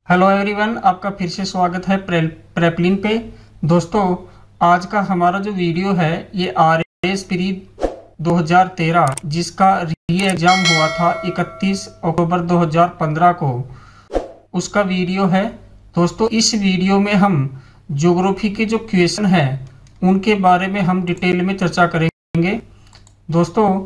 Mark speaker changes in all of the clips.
Speaker 1: Hello everyone, आपका फिर से स्वागत है प्रेपलिन पे। दोस्तों, आज का हमारा जो वीडियो है ये आरएस प्री 2013 जिसका री एग्ज़ाम हुआ था 31 अक्टूबर 2015 को, उसका वीडियो है। दोस्तों, इस वीडियो में हम ज्योग्राफी के जो क्वेश्चन हैं उनके बारे में हम डिटेल में चर्चा करेंगे। दोस्तों,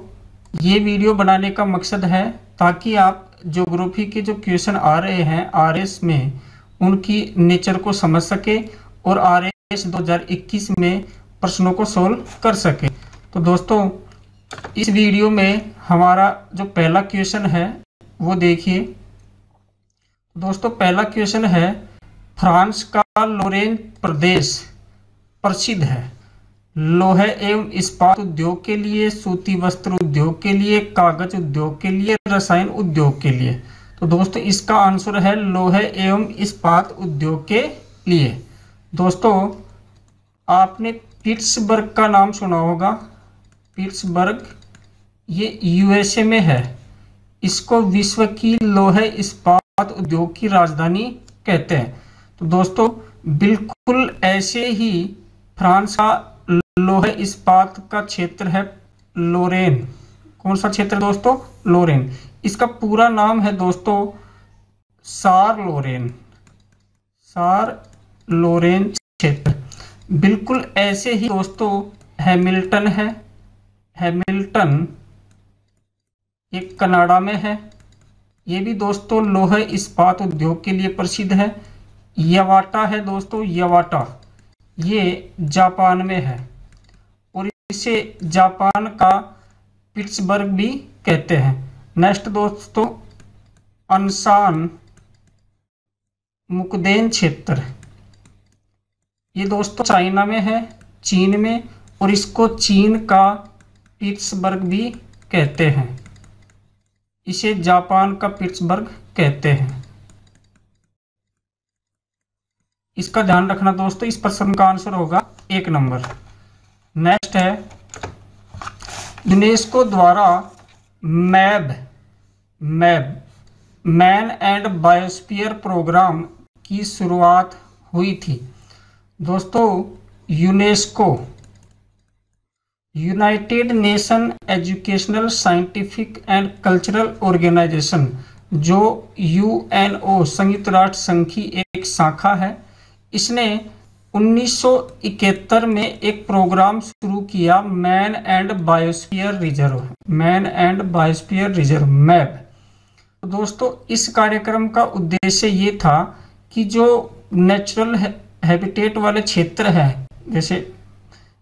Speaker 1: ये वीडियो बनाने का मकसद है ताकि आप ज्योग्राफी के जो क्वेश्चन आ रहे हैं आरएस में उनकी नेचर को समझ सके और आरएस 2021 में प्रश्नों को सोल्व कर सके। तो दोस्तों, इस वीडियो में हमारा जो पहला क्वेश्चन है वो देखिए। दोस्तों, पहला क्वेश्चन है, फ्रांस का लोरेन प्रदेश प्रसिद्ध है लोहे एवं इस्पात उद्योग के लिए, सूती वस्त्र उद्योग के लिए, कागज उद्योग के लिए, रसायन उद्योग के लिए। तो दोस्तों, इसका आंसर है लोहे एवं इस्पात उद्योग के लिए। दोस्तों, आपने पिट्सबर्ग का नाम सुना होगा। पिट्सबर्ग ये यूएसए में है। इसको विश्व की लोहे इस्पात उद्योग की राजधानी कहते हैं। तो दोस्तों, बिल्कुल ऐसे ही फ्रांस का लोहे इस्पात का क्षेत्र है लोरेन। कौन सा क्षेत्र दोस्तों? लोरेन। इसका पूरा नाम है दोस्तों सार लोरेन। सार लोरेन क्षेत्र। बिल्कुल ऐसे ही दोस्तों हैमिल्टन है। हैमिल्टन एक कनाडा में है। ये भी दोस्तों लोहे इस्पात उद्योग के लिए प्रसिद्ध है। यवाटा है दोस्तों, यवाटा ये जापान में है और इसे जापान का पिट्सबर्ग भी कहते हैं। नेक्स्ट दोस्तों, अनसान मुकदेन क्षेत्र। ये दोस्तों चाइना में है, चीन में, और इसको चीन का पिट्सबर्ग भी कहते हैं। इसे जापान का पिट्सबर्ग कहते हैं। इसका ध्यान रखना दोस्तों, इस प्रश्न का आंसर होगा 1 नंबर। नेक्स्ट है, यूनेस्को द्वारा मैन एंड बायोस्फीयर प्रोग्राम की शुरुआत हुई थी। दोस्तों, UNESCO United Nation Educational Scientific and Cultural Organisation, जो यूएनओ संयुक्त राष्ट्र संघ की एक शाखा है, इसने 1971 में एक प्रोग्राम शुरू किया, man and biosphere reserve. Man and biosphere reserve, map. तो दोस्तों, इस कार्यक्रम का उद्देश्य ये था कि जो नेचुरल हैबिटेट वाले क्षेत्र हैं, जैसे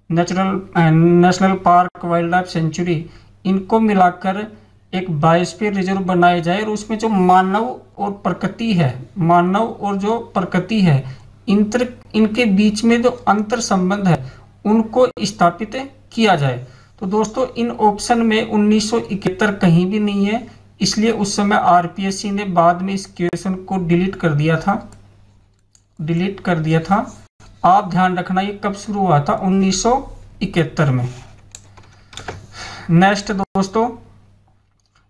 Speaker 1: national park, wild life sanctuary, इनको मिलाकर एक बायोस्फीयर रिजर्व बनाया जाए और उसमें जो मानव और प्रकृति है, मानव और जो प्रकृति है, इनके बीच में जो अंतर संबंध है उनको स्थापित किया जाए। तो दोस्तों, इन ऑप्शन में 1971 कहीं भी नहीं है, इसलिए उस समय आरपीएससी ने बाद में इस क्वेश्चन को डिलीट कर दिया था। आप ध्यान रखना, ये कब शुरू हुआ था? 1971 में। नेक्स्ट दोस्तों,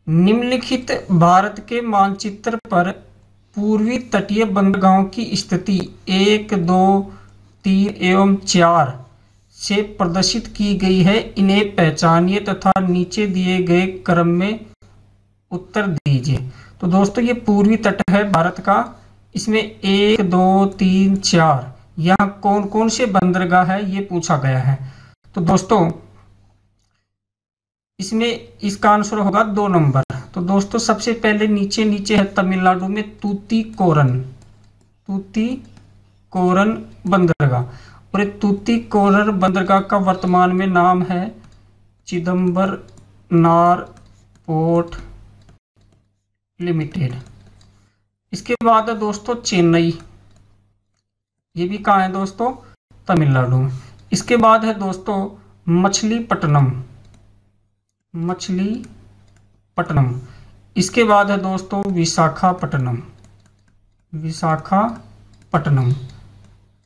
Speaker 1: निम्नलिखित भारत के मानचित्र पर पूर्वी तटीय बंदरगाहों की स्थिति 1, 2, 3 एवं 4 से प्रदर्शित की गई है। इन्हें पहचानिए तथा नीचे दिए गए क्रम में उत्तर दीजिए। तो दोस्तों, ये पूर्वी तट है भारत का। इसमें 1, 2, 3, 4 यहाँ कौन कौन से बंदरगाह है ये पूछा गया है। तो दोस्तों, इसमें इसका आंसर होगा 2 नंबर। तो दोस्तों, सबसे पहले नीचे है तमिलनाडु में तूतीकोरन बंदरगाह, और तूतीकोरन बंदरगाह का वर्तमान में नाम है चिदम्बरनार पोर्ट लिमिटेड। इसके बाद है दोस्तों चेन्नई, ये भी कहाँ है दोस्तों? तमिलनाडु में। इसके बाद है दोस्तों मछलीपट्टनम। इसके बाद है दोस्तों विशाखापट्टनम।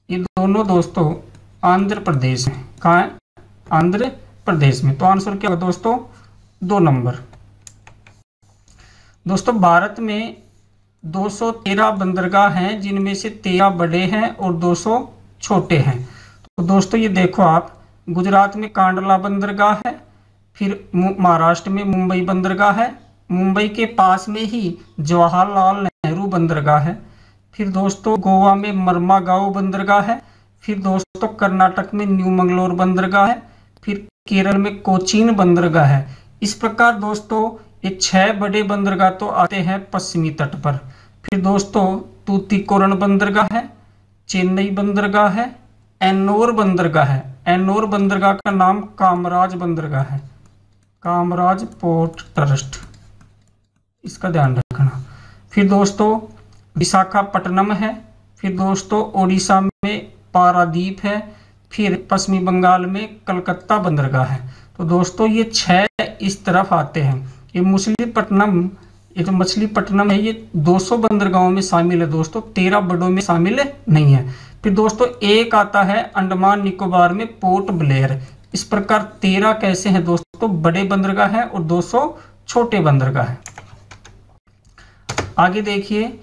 Speaker 1: ये दोनों दोस्तों आंध्र प्रदेश में। कहाँ है? आंध्र प्रदेश में। तो आंसर क्या होगा दोस्तों? 2 नंबर। दोस्तों, भारत में 213 बंदरगाह हैं, जिनमें से 13 बड़े हैं और 200 छोटे हैं। तो दोस्तों ये देखो आप, गुजरात में कांडला बंदरगाह है, फिर महाराष्ट्र में मुंबई बंदरगाह है, मुंबई के पास में ही जवाहरलाल नेहरू बंदरगाह है, फिर दोस्तों गोवा में मर्मागांव बंदरगाह है, फिर दोस्तों कर्नाटक में न्यू मंगलोर बंदरगाह है, फिर केरल में कोचीन बंदरगाह है। इस प्रकार दोस्तों ये 6 बड़े बंदरगाह तो आते हैं पश्चिमी तट पर। फिर दोस्तों तूतीकोरन बंदरगाह है, चेन्नई बंदरगाह है, एन्नोर बंदरगाह है। एन्नोर बंदरगाह का नाम कामराज बंदरगाह है, कामराज पोर्ट ट्रस्ट, इसका ध्यान रखना। फिर दोस्तों विशाखापट्टनम है, फिर दोस्तों उड़ीसा में पारादीप है, फिर पश्चिमी बंगाल में कलकत्ता बंदरगाह है। तो दोस्तों ये 6 इस तरफ आते हैं। ये मछलीपट्टनम, ये जो मछलीपट्टनम है, ये 200 बंदरगाहों में शामिल है दोस्तों, 13 बड़ों में शामिल नहीं है। फिर दोस्तों एक आता है अंडमान निकोबार में पोर्ट ब्लेयर। इस प्रकार 13 कैसे हैं दोस्तों, बड़े बंदरगाह हैं और 200 छोटे बंदरगाह हैं। आगे देखिए,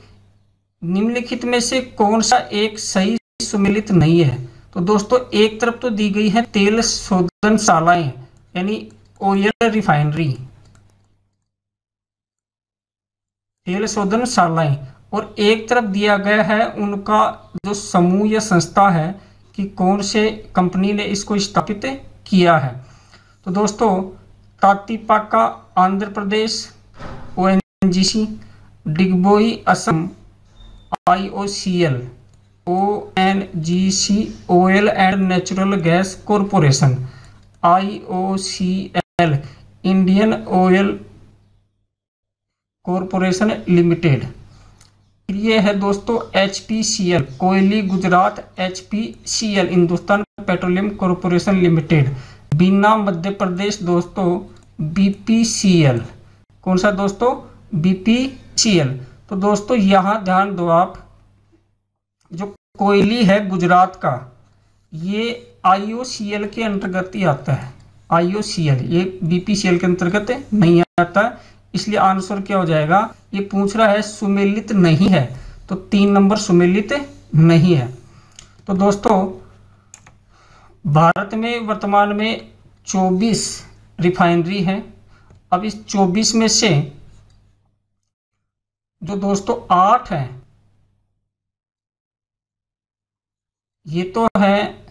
Speaker 1: निम्नलिखित में से कौन सा एक सही सुमेलित नहीं है। तो दोस्तों एक तरफ तो दी गई है तेल शोधनशालाएं यानी ऑयल रिफाइनरी, तेल शोधनशालाएं, और एक तरफ दिया गया है उनका जो समूह या संस्था है कि कौन से कंपनी ने इसको स्थापित किया है। तो दोस्तों Tatipaka Andhra Pradesh ONGC, Digboi Assam IOCL, ONGC oil and natural gas corporation IOCL, Indian oil corporation limited. ये है दोस्तों HPCL, Koyali Gujarat HPCL, Hindustan petroleum corporation limited. Bina Madhya Pradesh दोस्तों BPCL, कौन सा दोस्तों BPCL। तो दोस्तों यहाँ ध्यान दो आप, जो कोयली है गुजरात का, ये IOCL के अंतर्गत ही आता है। IOCL ये BPCL के अंतर्गत नहीं आता, इसलिए आंसर क्या हो जाएगा, ये पूछ रहा है सुमेलित नहीं है, तो 3 नंबर सुमेलित नहीं है। तो दोस्तों भारत में वर्तमान में 24 रिफाइनरी हैं। अब इस 24 में से जो दोस्तों 8 हैं, ये तो है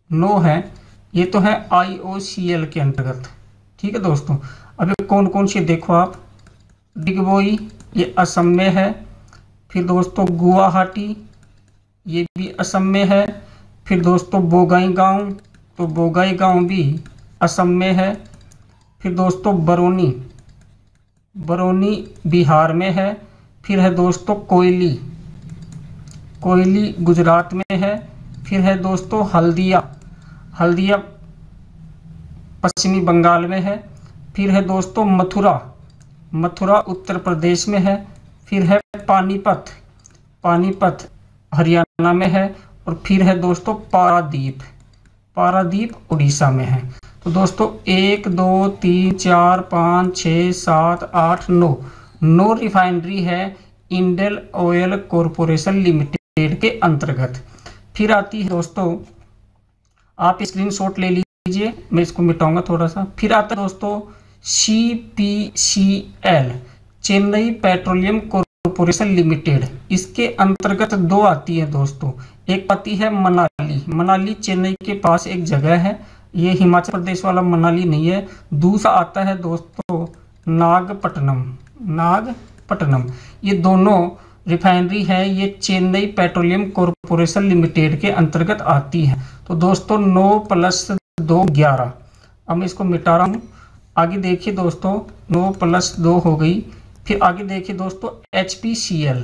Speaker 1: 9 है, ये तो है IOCL के अंतर्गत। ठीक है दोस्तों, अब कौन कौन सी देखो आप, डिगबोई ये असम में है, फिर दोस्तों गुवाहाटी ये भी असम में है, फिर दोस्तों बोगाईगांव, तो बोगाईगांव भी असम में है, फिर दोस्तों बरौनी, बरौनी बिहार में है, फिर है दोस्तों कोयली, कोयली गुजरात में है, फिर है दोस्तों हल्दिया, हल्दिया पश्चिमी बंगाल में है, फिर है दोस्तों मथुरा, मथुरा उत्तर प्रदेश में है, फिर है पानीपत, पानीपत हरियाणा में है, और फिर है दोस्तों पारादीप, पारादीप उड़ीसा में है। तो दोस्तों 1 2 3 4 5 6 7 8 9 रिफाइनरी है इंडियन ऑयल कॉरपोरेशन लिमिटेड के अंतर्गत। फिर आती है दोस्तों, आप स्क्रीनशॉट ले लीजिए, मैं इसको मिटाऊंगा थोड़ा सा। फिर आता है दोस्तों CPCL, Chennai petroleum corporation limited. इसके अंतर्गत 2 आती है दोस्तों, एक आती है मनाली, मनाली चेन्नई के पास एक जगह है, ये हिमाचल प्रदेश वाला मनाली नहीं है। दूसरा आता है दोस्तों नागपट्टनम, नागपट्टनम। ये दोनों रिफाइनरी है, ये चेन्नई पेट्रोलियम कॉरपोरेशन लिमिटेड के अंतर्गत आती है। तो दोस्तों 9 + 2 11। अब मैं इसको मिटा रहा हूँ। आगे देखिए दोस्तों 9 + 2 हो गई। फिर आगे देखिए दोस्तों HPCL,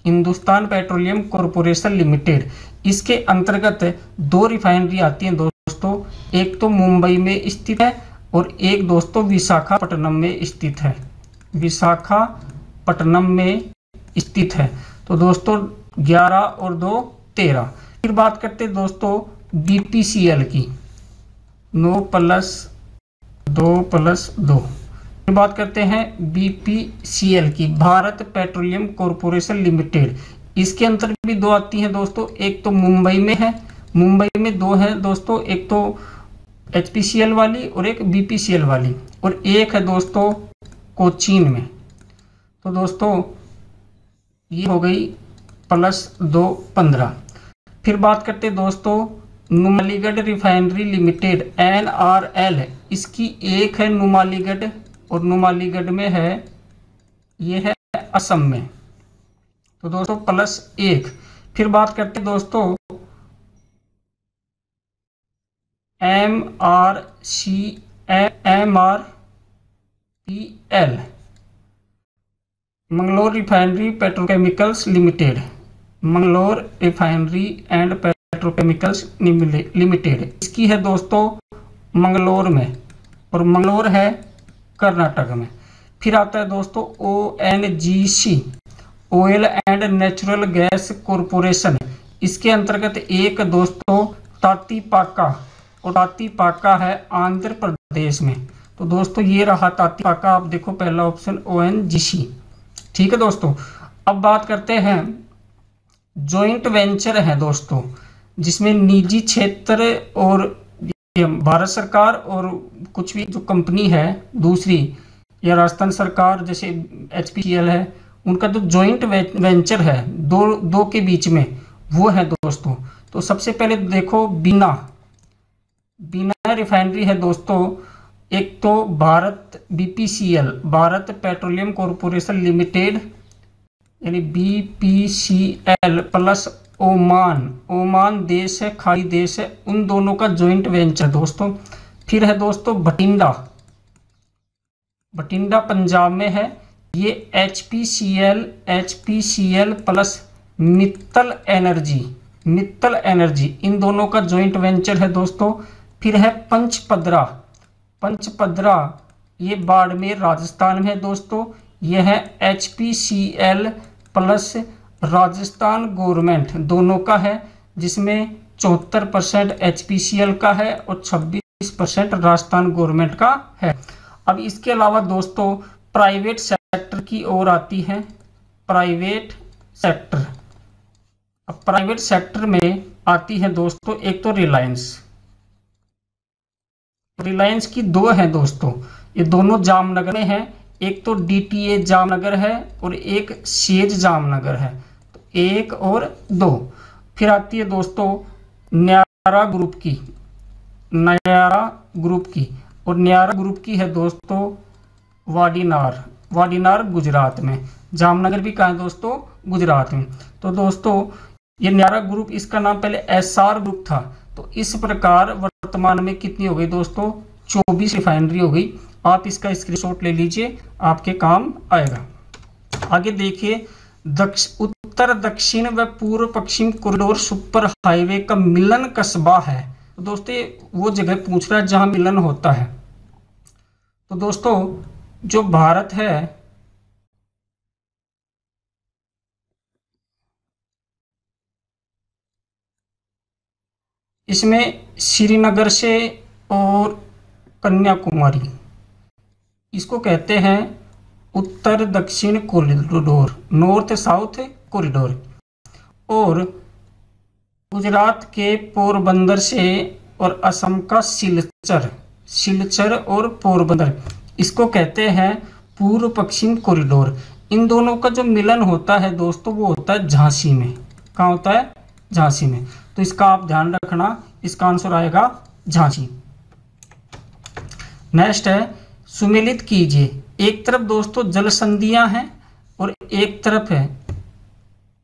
Speaker 1: Hindustan petroleum corporation limited. इसके अंतर्गत 2 रिफाइनरी आती हैं दोस्तों, एक तो मुंबई में स्थित है और एक दोस्तों विशाखापट्टनम में स्थित है, विशाखापट्टनम में स्थित है। तो दोस्तों 11 और 2 13। फिर बात करते हैं दोस्तों BPCL की, 9 + 2 + 2। फिर बात करते हैं बीपीसीएल की, भारत पेट्रोलियम कॉरपोरेशन लिमिटेड। इसके अंतर भी दो आती हैं दोस्तों, एक तो मुंबई में है, मुंबई में दो है दोस्तों, एक तो एचपीसीएल वाली और एक बीपीसीएल वाली, और एक है दोस्तों कोचीन में। तो दोस्तों ये हो गई +2 15। फिर बात करते हैं दोस्तों नुमालीगढ़ रिफाइनरी लिमिटेड NRL। इसकी एक है नुमालीगढ़, और नुमालीगढ़ में है, ये है असम में। तो दोस्तों +1। फिर बात करते हैं दोस्तों MRPL, Mangalore refinery petrochemicals limited, Mangalore refinery and petrochemicals limited. इसकी है दोस्तों मंगलोर में, और मंगलोर है कर्नाटक में। फिर आता है दोस्तों ONGC, oil and natural gas corporation. इसके अंतर्गत एक दोस्तों तातीपाका, और तातीपाका है आंध्र प्रदेश में। तो दोस्तों ये रहा तातीपाका, आप देखो पहला ऑप्शन ONGC। ठीक है दोस्तों, अब बात करते हैं जॉइंट वेंचर है दोस्तों, जिसमें निजी क्षेत्र और भारत सरकार और कुछ भी जो कंपनी है दूसरी, या राजस्थान सरकार जैसे HPCL है, उनका जो जॉइंट वेंचर है दो के बीच में, वो है दोस्तों। तो सबसे पहले देखो बीना रिफाइनरी है दोस्तों। एक तो Bharat BPCL, Bharat petroleum corporation limited, यानी BPCL प्लस ओमान देश है, खाड़ी देश है, उन दोनों का जॉइंट वेंचर दोस्तों। फिर है दोस्तों बठिंडा पंजाब में है, ये HPCL प्लस मित्तल एनर्जी, इन दोनों का जॉइंट वेंचर है दोस्तों। फिर है पंचपदरा, ये बाड़मेर राजस्थान में है दोस्तों। यह है HPCL प्लस राजस्थान गवर्नमेंट, दोनों का है, जिसमें 74% HPCL का है और 26% राजस्थान गवर्नमेंट का है। अब इसके अलावा दोस्तों प्राइवेट सेक्टर की ओर आती है, प्राइवेट सेक्टर। अब प्राइवेट सेक्टर में आती है दोस्तों एक तो रिलायंस की दो है दोस्तों, ये दोनों जामनगर में है। एक तो DTA जामनगर है और एक सेज जामनगर है, तो 1 और 2। फिर आती है दोस्तों न्यारा ग्रुप की, और न्यारा ग्रुप की है दोस्तों वाडीनार गुजरात में। जामनगर भी कहाँ है दोस्तों? गुजरात में। तो दोस्तों ये न्यारा ग्रुप, इसका नाम पहले SR ग्रुप था। तो इस प्रकार वर्तमान में कितनी हो गई दोस्तों? 24 रिफाइनरी हो गई। आप इसका स्क्रीनशॉट ले लीजिए, आपके काम आएगा। आगे देखिए, उत्तर दक्षिण व पूर्व पश्चिम कॉरिडोर सुपर हाईवे का मिलन कस्बा है। तो दोस्तों वो जगह पूछ रहा है जहां मिलन होता है। तो दोस्तों जो भारत है, इसमें श्रीनगर से और कन्याकुमारी, इसको कहते हैं उत्तर दक्षिण कॉरिडोर, नॉर्थ साउथ कॉरिडोर। और गुजरात के पोरबंदर से और असम का सिलचर और पोरबंदर, इसको कहते हैं पूर्व पश्चिम कॉरिडोर। इन दोनों का जो मिलन होता है दोस्तों, वो होता है झांसी में। कहाँ होता है? झांसी में। तो इसका आप ध्यान रखना, इसका आंसर आएगा झांसी। नेक्स्ट है सुमेलित कीजिए। एक तरफ दोस्तों जल संधियां हैं और एक तरफ है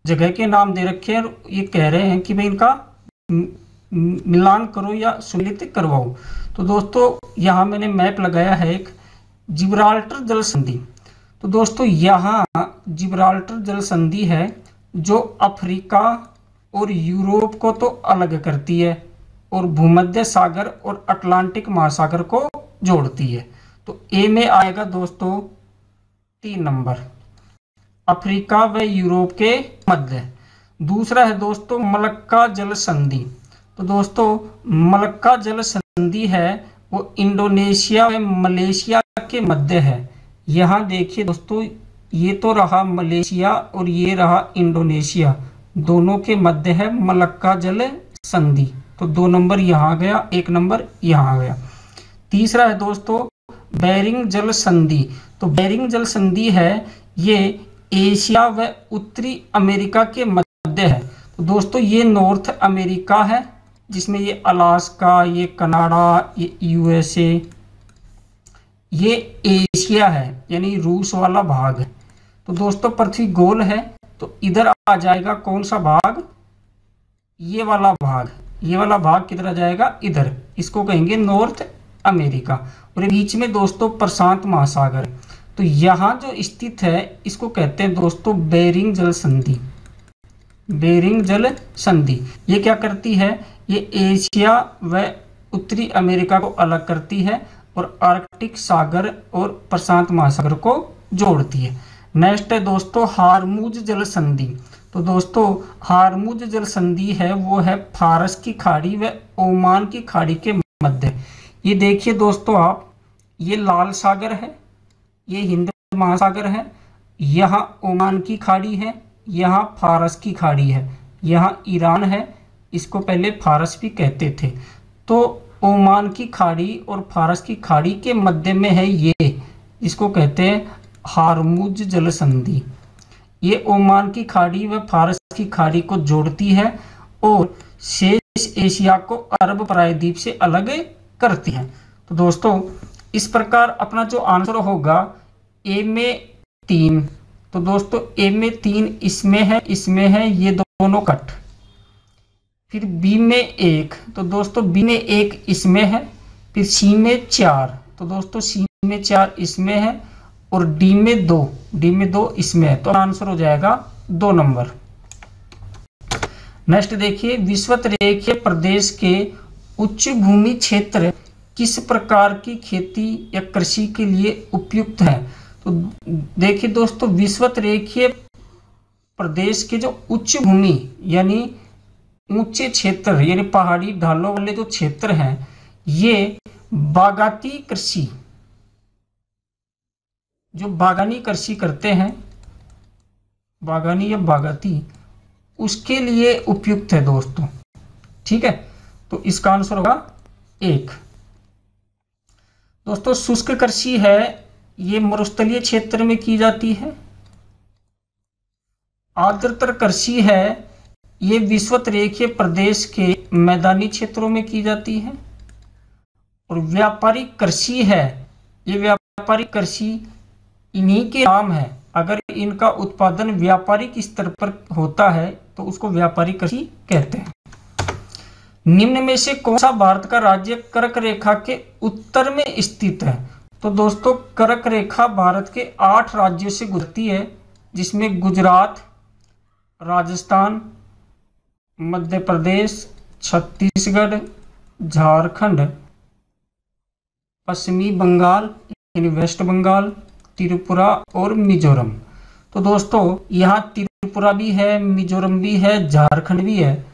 Speaker 1: जगह के नाम दे रखे हैं, ये कह रहे हैं कि भाई इनका मिलान करो या सुमेलित करवाओ। तो दोस्तों यहाँ मैंने मैप लगाया है एक, जिब्राल्टर जल संधि। तो दोस्तों यहाँ जिब्राल्टर जल संधि है जो अफ्रीका और यूरोप को तो अलग करती है और भूमध्य सागर और अटलांटिक महासागर को जोड़ती है। तो ए में आएगा दोस्तों 3 नंबर, अफ्रीका व यूरोप के मध्य। दूसरा है दोस्तों मलक्का जल संधि। तो दोस्तों मलक्का जल संधि है वो इंडोनेशिया व मलेशिया के मध्य है। यहाँ देखिए दोस्तों, ये तो रहा मलेशिया और ये रहा इंडोनेशिया, दोनों के मध्य है मलक्का जल संधि। तो 2 नंबर यहाँ आ गया, 1 नंबर यहाँ आ गया। तीसरा है दोस्तों बेरिंग जल संधि। तो बेरिंग जल संधि है ये एशिया व उत्तरी अमेरिका के मध्य है। तो दोस्तों ये नॉर्थ अमेरिका है, जिसमें ये अलास्का, ये कनाडा, ये यूएसए, ये एशिया है यानी रूस वाला भाग है। तो दोस्तों पृथ्वी गोल है, तो इधर आ जाएगा कौन सा भाग, ये वाला भाग। ये वाला भाग किधर आ जाएगा, इधर, इसको कहेंगे नॉर्थ अमेरिका। और बीच में दोस्तों प्रशांत महासागर। तो यहाँ जो स्थित है इसको कहते हैं दोस्तों बेरिंग जल संधि। बेरिंग जल संधि ये क्या करती है, ये एशिया व उत्तरी अमेरिका को अलग करती है और आर्कटिक सागर और प्रशांत महासागर को जोड़ती है। नेक्स्ट है दोस्तों हार्मुज जल संधि। तो दोस्तों हार्मुज जल संधि है वो है फारस की खाड़ी व ओमान की खाड़ी के मध्य। ये देखिए दोस्तों आप, ये लाल सागर है, ये हिंद महासागर है, यहाँ ओमान की खाड़ी है, यहाँ फारस की खाड़ी है, यहाँ ईरान है, इसको पहले फारस भी कहते थे। तो ओमान की खाड़ी और फारस की खाड़ी के मध्य में है ये, इसको कहते हैं हार्मुज जल संधि। ये ओमान की खाड़ी व फारस की खाड़ी को जोड़ती है और शेष एशिया को अरब प्रायद्वीप से अलग करती है। तो दोस्तों इस प्रकार अपना जो आंसर होगा ए में 3। तो दोस्तों ए में 3 इसमें है ये दोनों कट। फिर बी में 1, तो दोस्तों बी में 1 इसमें है। फिर सी में 4, तो दोस्तों सी में 4 इसमें है। और डी में 2 इसमें है। तो आंसर हो जाएगा 2 नंबर। नेक्स्ट देखिए विषुवत रेखीय प्रदेश के उच्च भूमि क्षेत्र किस प्रकार की खेती या कृषि के लिए उपयुक्त है। तो देखिए दोस्तों विषुवत रेखीय प्रदेश के जो उच्च भूमि यानी ऊंचे क्षेत्र यानी पहाड़ी ढालों वाले जो क्षेत्र हैं, ये बागाती कृषि, जो बागानी कृषि करते हैं, बागानी या बागाती, उसके लिए उपयुक्त है दोस्तों। ठीक है, तो इसका आंसर होगा 1। दोस्तों शुष्क कृषि है ये मरुस्थलीय क्षेत्र में की जाती है। आर्द्रतर कृषि है ये विषुवत रेखीय प्रदेश के मैदानी क्षेत्रों में की जाती है। और व्यापारिक कृषि है ये व्यापारिक कृषि इन्हीं के नाम है। अगर इनका उत्पादन व्यापारिक स्तर पर होता है तो उसको व्यापारिक कृषि कहते हैं। निम्न में से कौन सा भारत का राज्य कर्क रेखा के उत्तर में स्थित है। तो दोस्तों कर्क रेखा भारत के 8 राज्यों से गुजरती है, जिसमें गुजरात, राजस्थान, मध्य प्रदेश, छत्तीसगढ़, झारखंड, पश्चिमी बंगाल यानी वेस्ट बंगाल, त्रिपुरा और मिजोरम। तो दोस्तों यहाँ त्रिपुरा भी है, मिजोरम भी है, झारखंड भी है।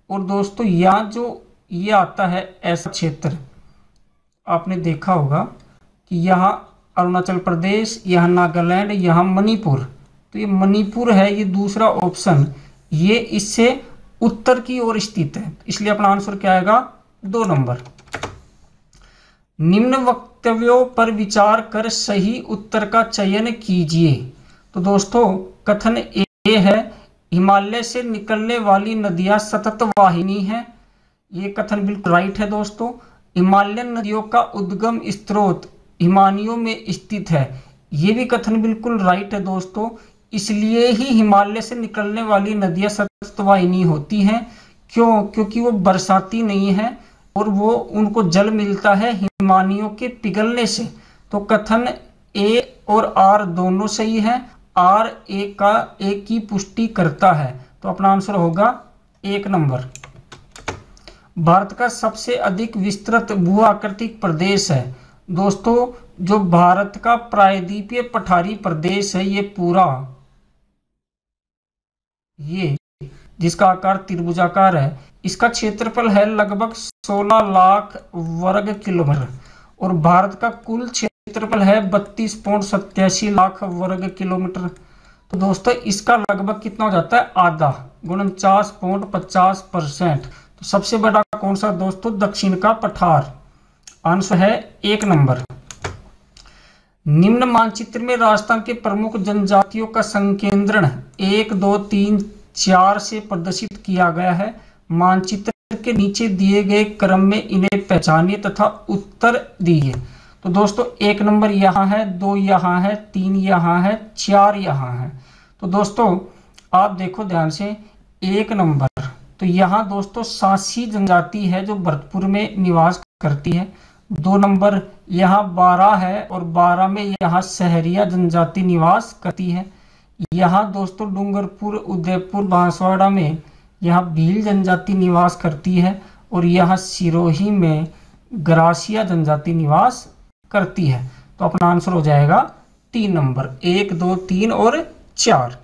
Speaker 1: और दोस्तों यहाँ जो ये आता है ऐसा क्षेत्र आपने देखा होगा कि यहाँ अरुणाचल प्रदेश, यहाँ नागालैंड, यहाँ मणिपुर। तो ये मणिपुर है, ये दूसरा ऑप्शन, ये इससे उत्तर की ओर स्थित है, इसलिए अपना आंसर क्या आएगा 2 नंबर। निम्न वक्तव्यों पर विचार कर सही उत्तर का चयन कीजिए। तो दोस्तों कथन ए है हिमालय से निकलने वाली नदियां सतत वाहिनी है। ये कथन बिल्कुल राइट है दोस्तों। हिमालयन नदियों का उद्गम स्रोत हिमानियों में स्थित है। ये भी कथन बिल्कुल राइट है दोस्तों। इसलिए ही हिमालय से निकलने वाली नदियां सतत वाहिनी होती हैं। क्यों? क्योंकि वो बरसाती नहीं है और वो उनको जल मिलता है हिमानियों के पिघलने से। तो कथन ए और आर दोनों सही है। आर ए की पुष्टि करता है, तो अपना आंसर होगा 1 नंबर। भारत का सबसे अधिक विस्तृत भू आकृतिक प्रदेश है। दोस्तों जो भारत का प्रायद्वीपीय पठारी प्रदेश है ये पूरा, ये जिसका आकार त्रिभुजाकार है, इसका क्षेत्रफल है लगभग 16 लाख वर्ग किलोमीटर और भारत का कुल क्षेत्र क्षेत्रफल है 32.87 लाख वर्ग किलोमीटर। तो दोस्तों इसका लगभग कितना हो जाता है, आधा, 49.50%। तो सबसे बड़ा कौन सा दोस्तों, दक्षिण का पठार। आंसर है 1 नंबर। निम्न मानचित्र में राजस्थान के प्रमुख जनजातियों का संकेंद्रण 1, 2, 3, 4 से प्रदर्शित किया गया है। मानचित्र के नीचे दिए गए क्रम में इन्हें पहचानिए तथा उत्तर दीजिए। तो दोस्तों 1 नंबर यहाँ है, 2 यहाँ है, 3 यहाँ है, 4 यहाँ है। तो दोस्तों आप देखो ध्यान से, 1 नंबर तो यहाँ दोस्तों सासी जनजाति है जो भरतपुर में निवास करती है। 2 नंबर यहाँ 12 है और 12 में यहाँ सहरिया जनजाति निवास करती है। यहाँ दोस्तों डूंगरपुर, उदयपुर, बांसवाड़ा में यहाँ भील जनजाति निवास करती है और यहाँ सिरोही में ग्रासिया जनजाति निवास करती है। तो अपना आंसर हो जाएगा 3 नंबर, 1, 2, 3 और 4।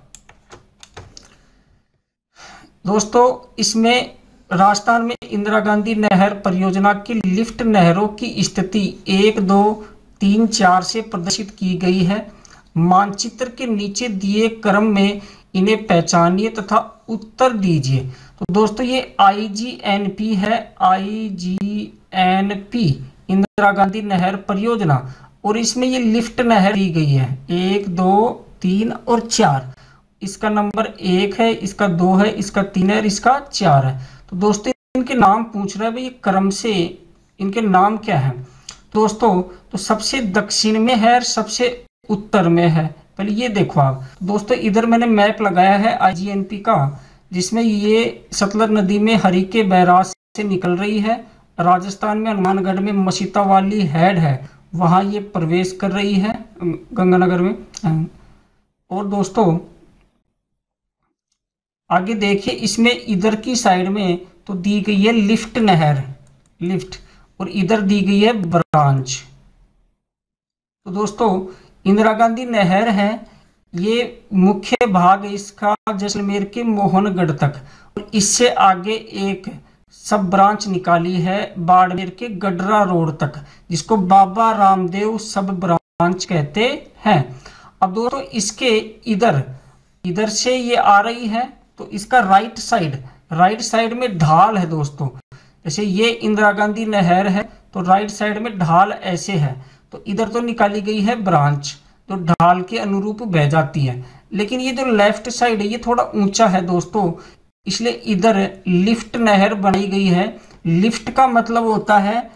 Speaker 1: दोस्तों इसमें राजस्थान में इंदिरा गांधी नहर परियोजना की लिफ्ट नहरों की स्थिति 1, 2, 3, 4 से प्रदर्शित की गई है। मानचित्र के नीचे दिए क्रम में इन्हें पहचानिए तथा उत्तर दीजिए। तो दोस्तों ये IGNP है, IGNP इंदिरा गांधी नहर परियोजना, और इसमें ये लिफ्ट नहर दी गई है 1, 2, 3 और 4। इसका नंबर 1 है, इसका 2 है, इसका 3 है और इसका 4 है। तो दोस्तों इनके नाम पूछ रहा है भाई, क्रम से इनके नाम क्या है दोस्तों। तो सबसे दक्षिण में है और सबसे उत्तर में है। पहले ये देखो आप दोस्तों, इधर मैंने मैप लगाया है IGNP का, जिसमें ये सतलज नदी में हरिके बैराज से निकल रही है। राजस्थान में हनुमानगढ़ में मसीता वाली हेड है, वहाँ ये प्रवेश कर रही है गंगानगर में। और दोस्तों आगे देखिए, इसमें इधर की साइड में तो दी गई है लिफ्ट नहर, लिफ्ट, और इधर दी गई है ब्रांच। तो दोस्तों इंदिरा गांधी नहर है, ये मुख्य भाग इसका जैसलमेर के मोहनगढ़ तक, और इससे आगे एक सब ब्रांच निकाली है बाड़मेर के गडरा रोड तक, जिसको बाबा रामदेव सब ब्रांच कहते हैं। अब दोस्तों इसके इधर से ये आ रही है, तो इसका राइट साइड में ढाल है दोस्तों। जैसे ये इंदिरा गांधी नहर है तो राइट साइड में ढाल ऐसे है, तो इधर तो निकाली गई है ब्रांच, तो ढाल के अनुरूप बह जाती है। लेकिन ये जो लेफ्ट साइड है ये थोड़ा ऊंचा है दोस्तों, इसलिए इधर लिफ्ट नहर बनाई गई है। लिफ्ट का मतलब होता है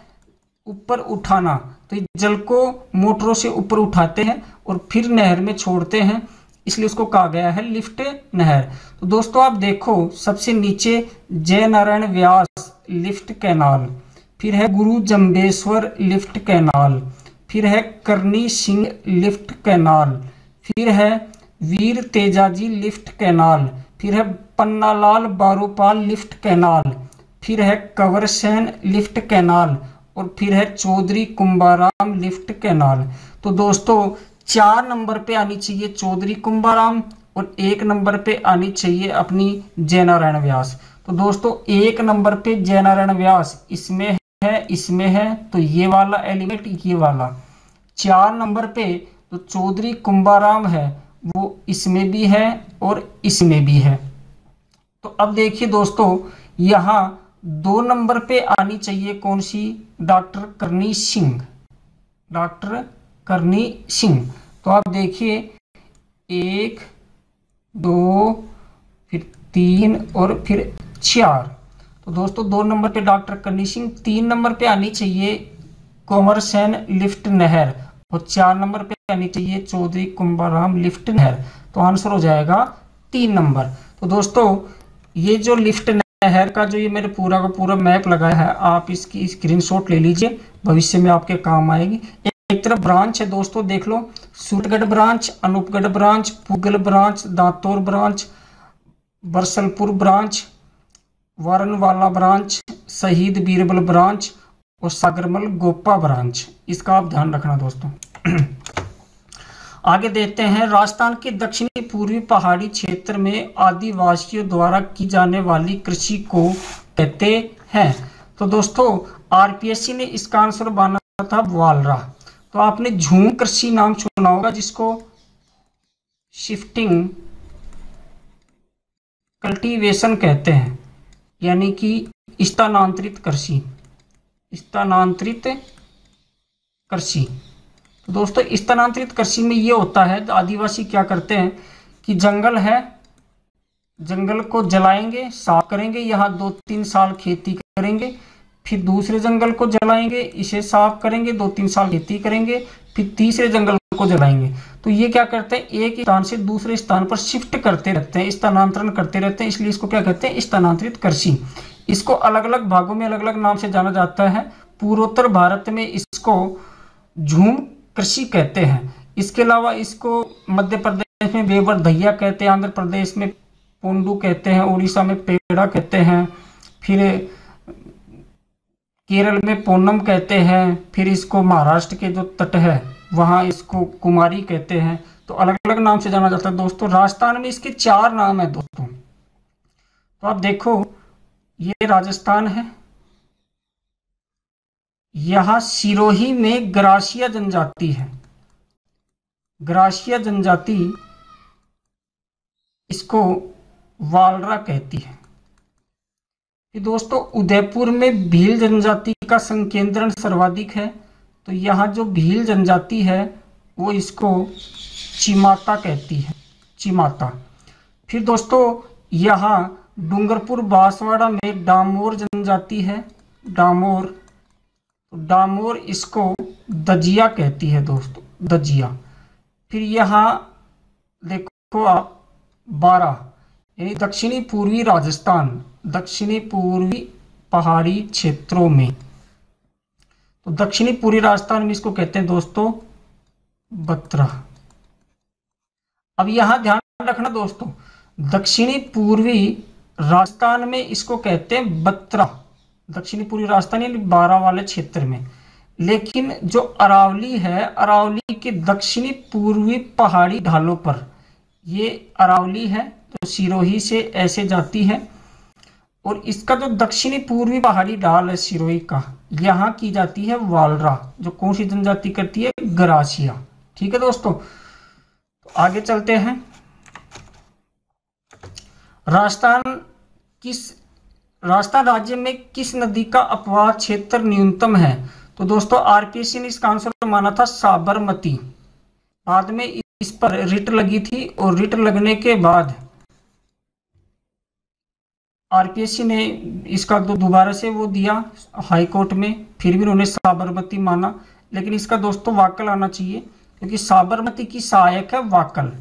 Speaker 1: ऊपर उठाना, तो जल को मोटरों से ऊपर उठाते हैं और फिर नहर में छोड़ते हैं, इसलिए उसको कहा गया है लिफ्ट नहर। तो दोस्तों आप देखो, सबसे नीचे जय नारायण व्यास लिफ्ट कैनाल, फिर है गुरु जम्बेश्वर लिफ्ट कैनाल, फिर है करनी सिंह लिफ्ट कैनाल, फिर है वीर तेजाजी लिफ्ट कैनाल, फिर है पन्नालाल बारूपाल लिफ्ट कैनाल, फिर है कंवरसेन लिफ्ट कैनाल, और फिर है चौधरी कुंभाराम लिफ्ट कैनाल। तो दोस्तों 4 नंबर पे आनी चाहिए चौधरी कुंभाराम, और 1 नंबर पे आनी चाहिए अपनी जय नारायण व्यास। तो दोस्तों 1 नंबर पे जय नारायण व्यास इसमें है, तो ये वाला एलिमेंट ये वाला। 4 नंबर पे तो चौधरी कुंभाराम है, वो इसमें भी है और इसमें भी है। तो अब देखिए दोस्तों, यहाँ 2 नंबर पे आनी चाहिए कौन सी, डॉक्टर करनी सिंह। तो आप देखिए 1, 2, फिर 3 और फिर 4। तो दोस्तों 2 नंबर पे डॉक्टर करनी सिंह, 3 नंबर पे आनी चाहिए कंवरसेन लिफ्ट नहर, और 4 नंबर पे आनी चाहिए चौधरी कुंभाराम लिफ्ट नहर। तो आंसर हो जाएगा 3 नंबर। तो दोस्तों ये जो लिफ्ट नहर का जो ये मेरे पूरा का पूरा मैप लगाया है, आप इसकी स्क्रीनशॉट ले लीजिए, भविष्य में आपके काम आएगी। एक तरफ ब्रांच है दोस्तों, देख लो, सूरतगढ़ ब्रांच, अनूपगढ़ ब्रांच, पुगल branch, दातौर branch, Barsalpur branch, वारनवाला branch, शहीद बीरबल ब्रांच और सागरमल गोपा ब्रांच। इसका आप ध्यान रखना दोस्तों। आगे देखते हैं, राजस्थान के दक्षिणी पूर्वी पहाड़ी क्षेत्र में आदिवासियों द्वारा की जाने वाली कृषि को कहते हैं। तो दोस्तों आरपीएससी ने इसका आंसर माना था वालरा। तो आपने झूम कृषि नाम सुना होगा, जिसको शिफ्टिंग कल्टीवेशन कहते हैं, यानी कि स्थानांतरित कृषि। स्थानांतरित कृषि। तो दोस्तों स्थानांतरित कृषि में ये होता है, आदिवासी क्या करते हैं कि जंगल है, जंगल को जलाएंगे, साफ करेंगे, यहाँ 2-3 साल खेती करेंगे, फिर दूसरे जंगल को जलाएंगे, इसे साफ करेंगे, 2-3 साल खेती करेंगे, फिर तीसरे जंगल को जलाएंगे। तो ये क्या करते हैं, एक स्थान से दूसरे स्थान पर शिफ्ट करते रहते हैं, स्थानांतरण करते रहते हैं, इसलिए इसको क्या कहते हैं, स्थानांतरित कृषि। इसको अलग अलग भागों में अलग अलग नाम से जाना जाता है। पूर्वोत्तर भारत में इसको झूम कृषि कहते हैं। इसके अलावा इसको मध्य प्रदेश में बेवर धैया कहते हैं, आंध्र प्रदेश में पोंडू कहते हैं, उड़ीसा में पेड़ा कहते हैं, फिर केरल में पोनम कहते हैं, फिर इसको महाराष्ट्र के जो तट है वहाँ इसको कुमारी कहते हैं। तो अलग अलग नाम से जाना जाता है दोस्तों। राजस्थान में इसके 4 नाम है दोस्तों। तो आप देखो, ये राजस्थान है, यहाँ सिरोही में ग्रासिया जनजाति है। ग्रासिया जनजाति इसको वालरा कहती है। दोस्तों उदयपुर में भील जनजाति का संकेंद्रण सर्वाधिक है, तो यहाँ जो भील जनजाति है वो इसको चिमाता कहती है, चिमाता। फिर दोस्तों यहाँ डूंगरपुर बांसवाड़ा में डामोर जनजाति है, डामोर। तो डामोर इसको दजिया कहती है दोस्तों, दजिया। फिर यहाँ देखो आप बारा, यानी दक्षिणी पूर्वी राजस्थान, दक्षिणी पूर्वी पहाड़ी क्षेत्रों में। तो दक्षिणी पूर्वी राजस्थान में इसको कहते हैं दोस्तों बत्रा। अब यहां ध्यान रखना दोस्तों, दक्षिणी पूर्वी राजस्थान में इसको कहते हैं बत्रा, दक्षिणी पूर्वी राजस्थान यानी 12 वाले क्षेत्र में। लेकिन जो अरावली है, अरावली के दक्षिणी पूर्वी पहाड़ी ढालों पर, ये अरावली है तो सिरोही से ऐसे जाती है, और इसका जो दक्षिणी पूर्वी पहाड़ी ढाल है सिरोही का, यहाँ की जाती है वालरा, जो कौन सी जनजाति करती है, ग्रासिया। ठीक है दोस्तों, तो आगे चलते हैं। राजस्थान राज्य में किस नदी का अपवाह क्षेत्र न्यूनतम है? तो दोस्तों आरपीएससी ने इसका आंसर माना था साबरमती। बाद में इस पर रिट लगी थी, और रिट लगने के बाद आरपीएससी ने इसका दोबारा से वो दिया हाई कोर्ट में, फिर भी उन्होंने साबरमती माना। लेकिन इसका दोस्तों वाकल आना चाहिए, क्योंकि साबरमती की सहायक है वाकल,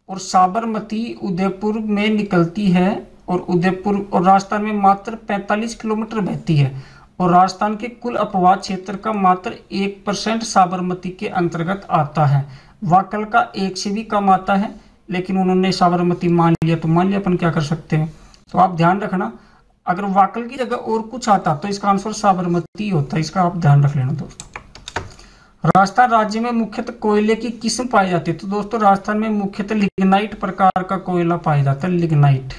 Speaker 1: और साबरमती उदयपुर में निकलती है, और उदयपुर और राजस्थान में मात्र 45 किलोमीटर बहती है, और राजस्थान के कुल अपवाह क्षेत्र का मात्र 1% साबरमती के अंतर्गत आता है। वाकल का 1 से भी कम आता है, लेकिन उन्होंने साबरमती मान लिया, तो मान लिया, अपन क्या कर सकते हैं। तो आप ध्यान रखना, अगर वाकल की जगह और कुछ आता तो इसका आंसर साबरमती होता है, इसका आप ध्यान रख लेना दोस्तों। राजस्थान राज्य में मुख्यतः कोयले की किस्म पाई जाती है? तो दोस्तों राजस्थान में मुख्यतः लिग्नाइट प्रकार का कोयला पाया जाता है, लिग्नाइट।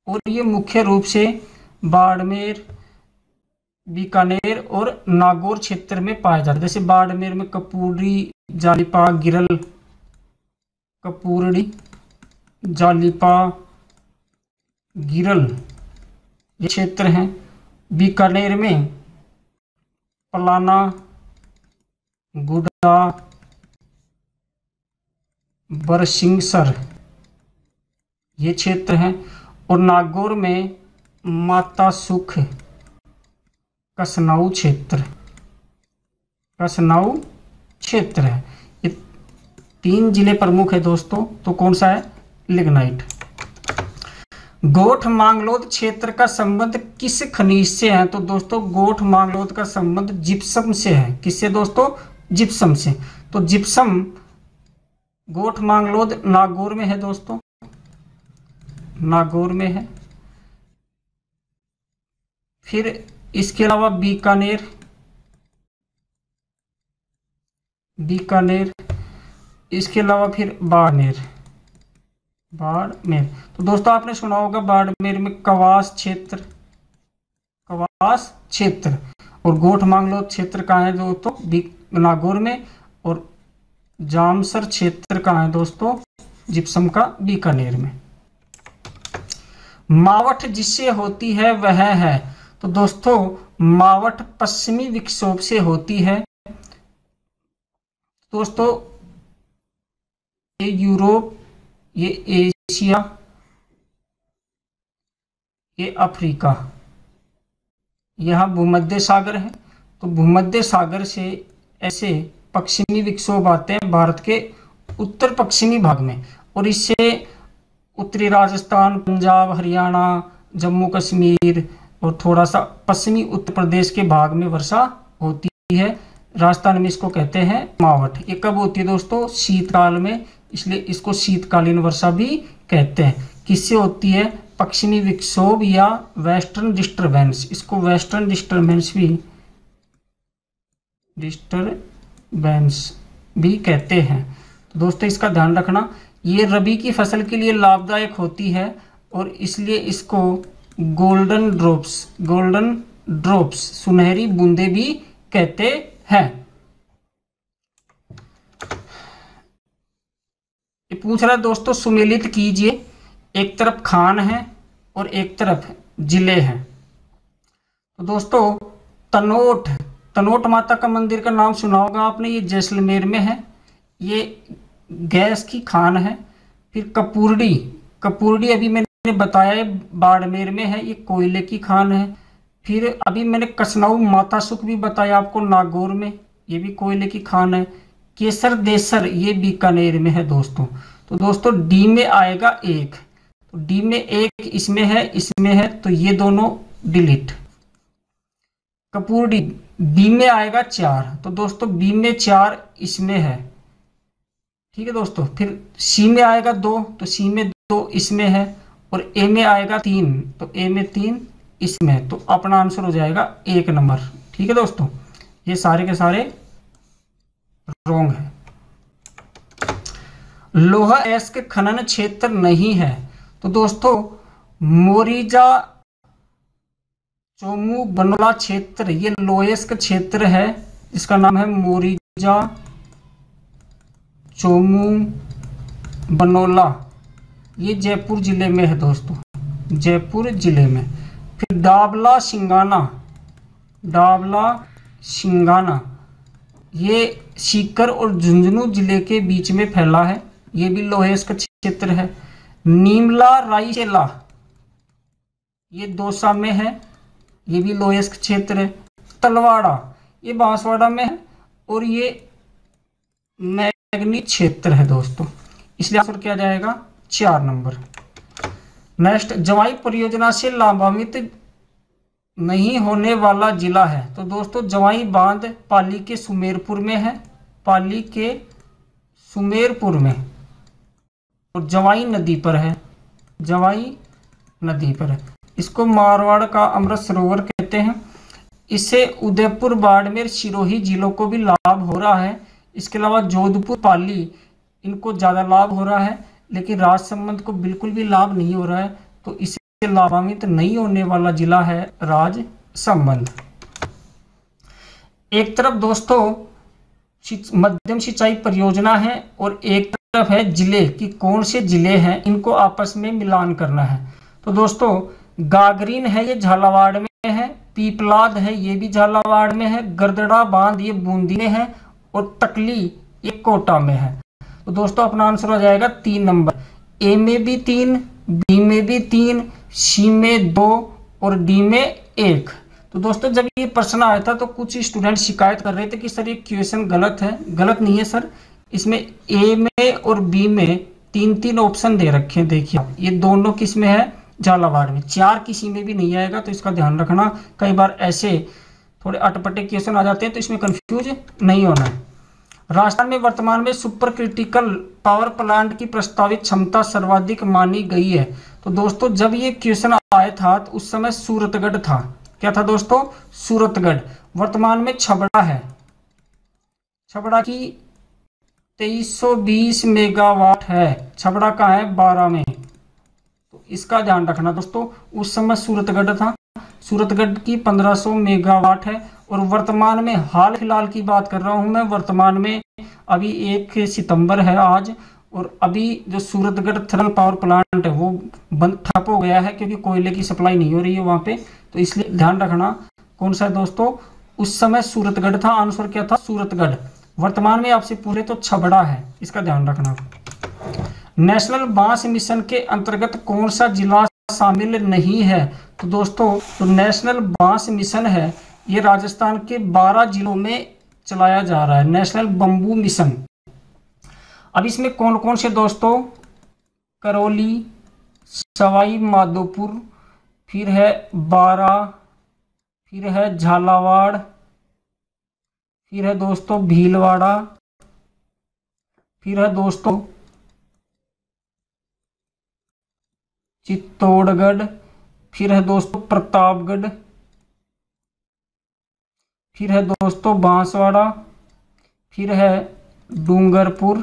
Speaker 1: और ये मुख्य रूप से बाड़मेर, बीकानेर और नागौर क्षेत्र में पाया जाता है। जैसे बाड़मेर में कपूरी, जालिपा, गिरल, कपूरड़ी, जालिपा, गिरल ये क्षेत्र हैं। बीकानेर में पलाना, गुडा, बरसिंगसर ये क्षेत्र हैं, और नागौर में माता सुख, कसनाऊ क्षेत्र, कसनाऊ क्षेत्र है। ये 3 जिले प्रमुख है दोस्तों। तो कौन सा है? लिग्नाइट। गोठ मांगलोद क्षेत्र का संबंध किस खनिज से है? तो दोस्तों गोठ मांगलोद का संबंध जिप्सम से है। किससे दोस्तों? जिप्सम से। तो जिप्सम गोठ मांगलोद नागौर में है दोस्तों, नागौर में है। फिर इसके अलावा बीकानेर, बीकानेर, इसके अलावा फिर बाड़मेर, बाड़मेर। तो दोस्तों आपने सुना होगा बाड़मेर में कवास क्षेत्र, कवास क्षेत्र, और गोठ मांगलो क्षेत्र कहाँ है दोस्तों, नागौर में। और जामसर क्षेत्र कहाँ है दोस्तों, जिप्सम का बीकानेर में। मावठ जिससे होती है वह है, तो दोस्तों मावठ पश्चिमी विक्षोभ से होती है। दोस्तों ये यूरोप, ये एशिया, ये अफ्रीका, यहाँ भूमध्य सागर है। तो भूमध्य सागर से ऐसे पश्चिमी विक्षोभ आते हैं भारत के उत्तर पश्चिमी भाग में, और इससे उत्तरी राजस्थान, पंजाब, हरियाणा, जम्मू कश्मीर और थोड़ा सा पश्चिमी उत्तर प्रदेश के भाग में वर्षा होती है। राजस्थान में इसको कहते हैं मावठ। ये कब होती है दोस्तों, शीतकाल में, इसलिए इसको शीतकालीन वर्षा भी कहते हैं। किससे होती है, पश्चिमी विक्षोभ या वेस्टर्न डिस्टरबेंस, इसको वेस्टर्न डिस्टरबेंस भी कहते हैं। तो दोस्तों इसका ध्यान रखना, ये रबी की फसल के लिए लाभदायक होती है और इसलिए इसको गोल्डन ड्रॉप्स सुनहरी बूंदे भी कहते हैं। ये पूछ रहा है दोस्तों, सुमेलित कीजिए, एक तरफ खान है और एक तरफ जिले हैं। तो दोस्तों तनोट माता का मंदिर का नाम सुना होगा आपने, ये जैसलमेर में है, ये गैस की खान है। फिर कपूरडी अभी मैंने बताया है बाड़मेर में है, ये कोयले की खान है। फिर अभी मैंने कसनाऊ माता सुख भी बताया आपको, नागौर में, ये भी कोयले की खान है। केसर देसर ये बीकानेर में है दोस्तों। तो दोस्तों डी में आएगा 1, तो डी में 1 इसमें है, तो ये दोनों डिलीट। कपूरडी बी में आएगा 4, तो दोस्तों बी में 4 इसमें है, ठीक है दोस्तों। फिर सी में आएगा 2, तो सी में 2 इसमें है। और ए में आएगा 3, तो ए में 3 इसमें, तो अपना आंसर हो जाएगा 1 नंबर, ठीक है दोस्तों। ये सारे के सारे रॉन्ग है। लोहा अयस्क खनन क्षेत्र नहीं है, तो दोस्तों मोरिजा चोमू बनोला क्षेत्र ये लोहयस्क क्षेत्र है, इसका नाम है मोरिजा चोमू बनोला, ये जयपुर जिले में है दोस्तों, जयपुर जिले में। फिर डाबला सिंगाना ये सीकर और झुंझुनू जिले के बीच में फैला है, ये भी लोहयस्क क्षेत्र है। नीमला रायचेला ये दौसा में है, ये भी लोहयस्क क्षेत्र है। तलवाड़ा ये बांसवाड़ा में है और ये मैग्नीज क्षेत्र है दोस्तों, इसलिए आंसर क्या जाएगा 4 नंबर। नेक्स्ट, जवाई परियोजना से लाभान्वित नहीं होने वाला जिला है, तो दोस्तों जवाई बांध पाली के सुमेरपुर में है, पाली के सुमेरपुर में, और जवाई नदी पर है, जवाई नदी पर है। इसको मारवाड़ का अमृत सरोवर कहते हैं। इससे उदयपुर, बाड़मेर, सिरोही जिलों को भी लाभ हो रहा है। इसके अलावा जोधपुर, पाली इनको ज़्यादा लाभ हो रहा है, लेकिन राजसमंद को बिल्कुल भी लाभ नहीं हो रहा है, तो इससे लाभान्वित नहीं होने वाला जिला है राजसमंद। एक तरफ दोस्तों मध्यम सिंचाई परियोजना है और एक तरफ है जिले कि कौन से जिले हैं, इनको आपस में मिलान करना है। तो दोस्तों गागरीन है ये झालावाड़ में है, पीपलाद है ये भी झालावाड़ में है, गरदड़ा बांध ये बूंदी में है, और तकली ये कोटा में है। तो दोस्तों अपना आंसर हो जाएगा 3 नंबर। ए में भी 3, बी में भी 3, सी में 2 और डी में 1। तो दोस्तों जब ये प्रश्न आया था तो कुछ स्टूडेंट शिकायत कर रहे थे कि सर ये क्वेश्चन गलत है। गलत नहीं है सर, इसमें ए में और बी में 3 ऑप्शन दे रखे हैं। देखिए ये दोनों किस में है, झालावाड़ में। 4 किसी में भी नहीं आएगा, तो इसका ध्यान रखना। कई बार ऐसे थोड़े अटपटे क्वेश्चन आ जाते हैं, तो इसमें कंफ्यूज नहीं होना है। राजस्थान में वर्तमान में सुपर क्रिटिकल पावर प्लांट की प्रस्तावित क्षमता सर्वाधिक मानी गई है। तो दोस्तों जब ये क्वेश्चन आया था तो उस समय सूरतगढ़ था। क्या था दोस्तों, सूरतगढ़। वर्तमान में छबड़ा है, छबड़ा की 2320 मेगावाट है, छबड़ा का है 12 में। तो इसका ध्यान रखना दोस्तों, उस समय सूरतगढ़ था। सूरतगढ़ की 1500 मेगावाट है। और वर्तमान में हाल फिलहाल की बात कर रहा हूँ मैं, वर्तमान में अभी 1 सितंबर है आज, और अभी जो सूरतगढ़ थर्मल पावर प्लांट है वो बंद ठप हो गया है क्योंकि कोयले की सप्लाई नहीं हो रही है वहाँ पे। तो इसलिए ध्यान रखना कौन सा है दोस्तों, उस समय सूरतगढ़ था, आंसर क्या था सूरतगढ़। वर्तमान में आपसे पूरे तो छबड़ा है, इसका ध्यान रखना। नेशनल बांस मिशन के अंतर्गत कौन सा जिला शामिल नहीं है? तो दोस्तों तो नेशनल बांस मिशन है ये राजस्थान के 12 जिलों में चलाया जा रहा है, नेशनल बंबू मिशन। अब इसमें कौन कौन से दोस्तों, करौली, सवाई माधोपुर, फिर है बारा, फिर है झालावाड़, फिर है दोस्तों भीलवाड़ा, फिर है दोस्तों चित्तौड़गढ़, फिर है दोस्तों प्रतापगढ़, फिर है दोस्तों बांसवाड़ा, फिर है डूंगरपुर,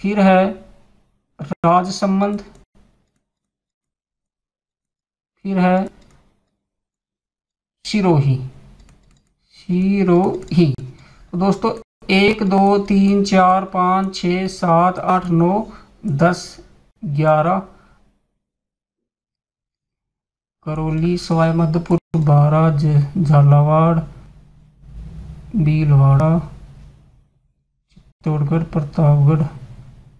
Speaker 1: फिर है राजसमंद, फिर है सिरोही। तो दोस्तों 1 2 3 4 5 6 7 8 9 10 11 करौली, सवाई माधोपुर, बारा, झालावाड़, भीलवाड़ा, चित्तौड़गढ़, प्रतापगढ़,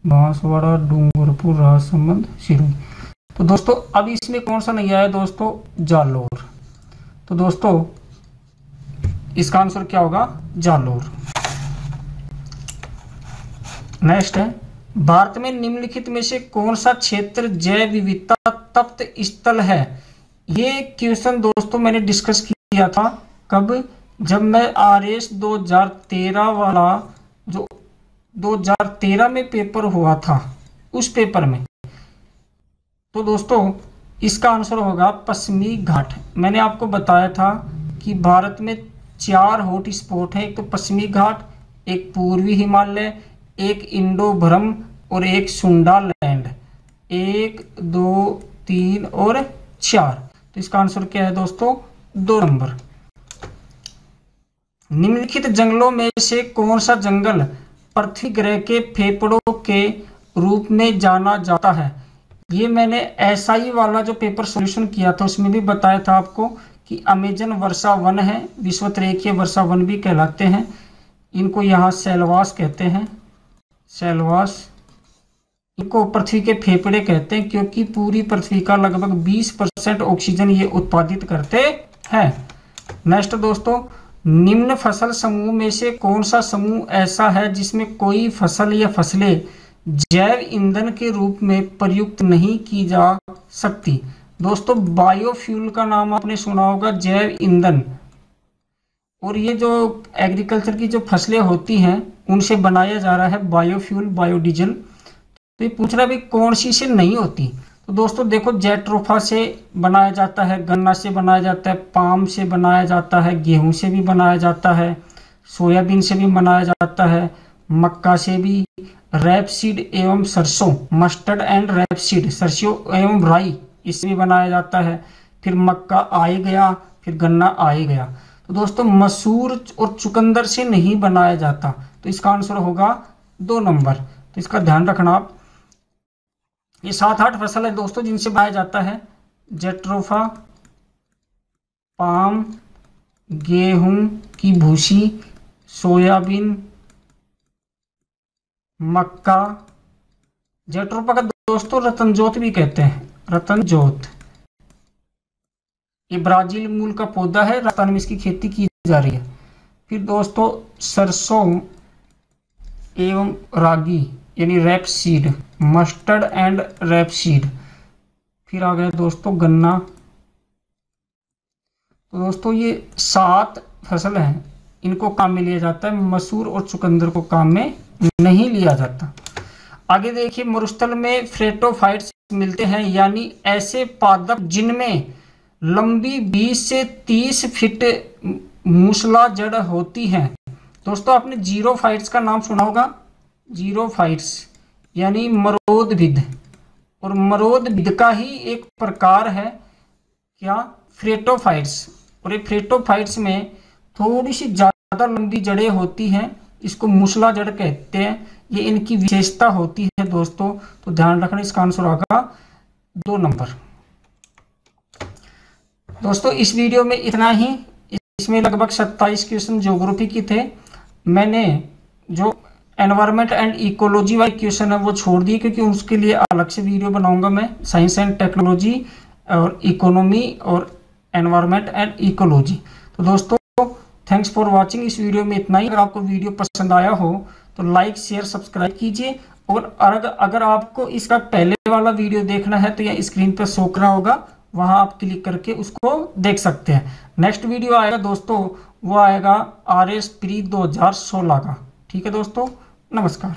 Speaker 1: बांसवाड़ा, डूंगरपुर, राजसमंद, सिरोही। तो दोस्तों अब इसमें कौन सा नहीं आया दोस्तों, जालोर। तो दोस्तों इसका आंसर क्या होगा, जालोर। नेक्स्ट है, भारत में निम्नलिखित में से कौन सा क्षेत्र जैव विविधता तप्त स्थल है? ये क्वेश्चन दोस्तों मैंने डिस्कस किया था कब, जब मैं RS 2013 वाला जो 2013 में पेपर हुआ था उस पेपर में। तो दोस्तों इसका आंसर होगा पश्चिमी घाट। मैंने आपको बताया था कि भारत में 4 हॉट स्पॉट है, एक तो पश्चिमी घाट, एक पूर्वी हिमालय, एक इंडो भ्रम और एक सुंडा लैंड। 1 2 3 और 4। तो इसका आंसर क्या है दोस्तों, 2 नंबर। निम्नलिखित जंगलों में से कौन सा जंगल पृथ्वी ग्रह के फेफड़ों के रूप में जाना जाता है? ये मैंने SI वाला जो पेपर सॉल्यूशन किया था उसमें भी बताया था आपको कि अमेजन वर्षा वन है, विश्वतरेखीय वर्षा वन भी कहलाते हैं। इनको यहाँ सेलवास कहते हैं, सेलवास। इनको पृथ्वी के फेफड़े कहते हैं क्योंकि पूरी पृथ्वी का लगभग 20% ऑक्सीजन ये उत्पादित करते हैं। नेक्स्ट दोस्तों, निम्न फसल समूह में से कौन सा समूह ऐसा है जिसमें कोई फसल या फसलें जैव ईंधन के रूप में प्रयुक्त नहीं की जा सकती? दोस्तों बायोफ्यूल का नाम आपने सुना होगा, जैव ईंधन। और ये जो एग्रीकल्चर की जो फसलें होती हैं उनसे बनाया जा रहा है बायोफ्यूल, बायोडीजल। तो ये पूछ रहा है भाई कौन सी से नहीं होती? तो दोस्तों देखो, जेट्रोफा से बनाया जाता है, गन्ना से बनाया जाता है, पाम से बनाया जाता है, गेहूं से भी बनाया जाता है, सोयाबीन से भी बनाया जाता है, मक्का से भी, रैपसीड एवं सरसों, मस्टर्ड एंड रैपसीड, सरसों एवं राई, इससे भी बनाया जाता है। फिर मक्का आ ही गया, फिर गन्ना आ ही गया। तो दोस्तों मसूर और चुकंदर से नहीं बनाया जाता। तो इसका आंसर होगा 2 नंबर। तो इसका ध्यान रखना आप। ये 7-8 फसल है दोस्तों जिनसे बनाया जाता है, जेट्रोफा, पाम, गेहूं की भूसी, सोयाबीन, मक्का। जेट्रोफा का दोस्तों रतनजोत भी कहते हैं, रतनजोत। ये ब्राजील मूल का पौधा है, राजस्थान में इसकी खेती की जा रही है। फिर दोस्तों सरसों एवं रागी यानी रैपसीड, मस्टर्ड एंड रैपसीड। फिर आ गया दोस्तों गन्ना। तो दोस्तों ये 7 फसल हैं, इनको काम में लिया जाता है, मसूर और चुकंदर को काम में नहीं लिया जाता। आगे देखिए, मरुस्थल में फ्रेटोफाइट्स मिलते हैं, यानी ऐसे पादप जिनमें लंबी 20 से 30 फीट मूसला जड़ होती है। दोस्तों आपने जीरोफाइट्स का नाम सुना होगा, जीरोफाइट्स यानी मरोदभिद, और मरोदभिद का ही एक प्रकार है क्या, फ्रेटोफाइट्स, और ये फ्रेटोफाइट्स में थोड़ी सी ज़्यादा लंबी जड़ें होती हैं, इसको मूसला जड़ कहते हैं। ये इनकी विशेषता होती है दोस्तों, तो ध्यान रखना, इसका आंसर होगा 2 नंबर। दोस्तों इस वीडियो में इतना ही। इसमें लगभग 27 क्वेश्चन ज्योग्राफी के थे। मैंने जो एनवायरनमेंट एंड इकोलॉजी वाले क्वेश्चन है वो छोड़ दिए, क्योंकि उसके लिए अलग से वीडियो बनाऊंगा मैं। साइंस एंड टेक्नोलॉजी और इकोनॉमी और एनवायरनमेंट एंड इकोलॉजी। तो दोस्तों थैंक्स फॉर वाचिंग। इस वीडियो में इतना ही। अगर आपको वीडियो पसंद आया हो तो लाइक शेयर सब्सक्राइब कीजिए, और अगर आपको इसका पहले वाला वीडियो देखना है तो यह स्क्रीन पर शो कर रहा होगा, वहां आप क्लिक करके उसको देख सकते हैं। नेक्स्ट वीडियो आएगा दोस्तों, वो आएगा RS प्री 2016 का। ठीक है दोस्तों, नमस्कार।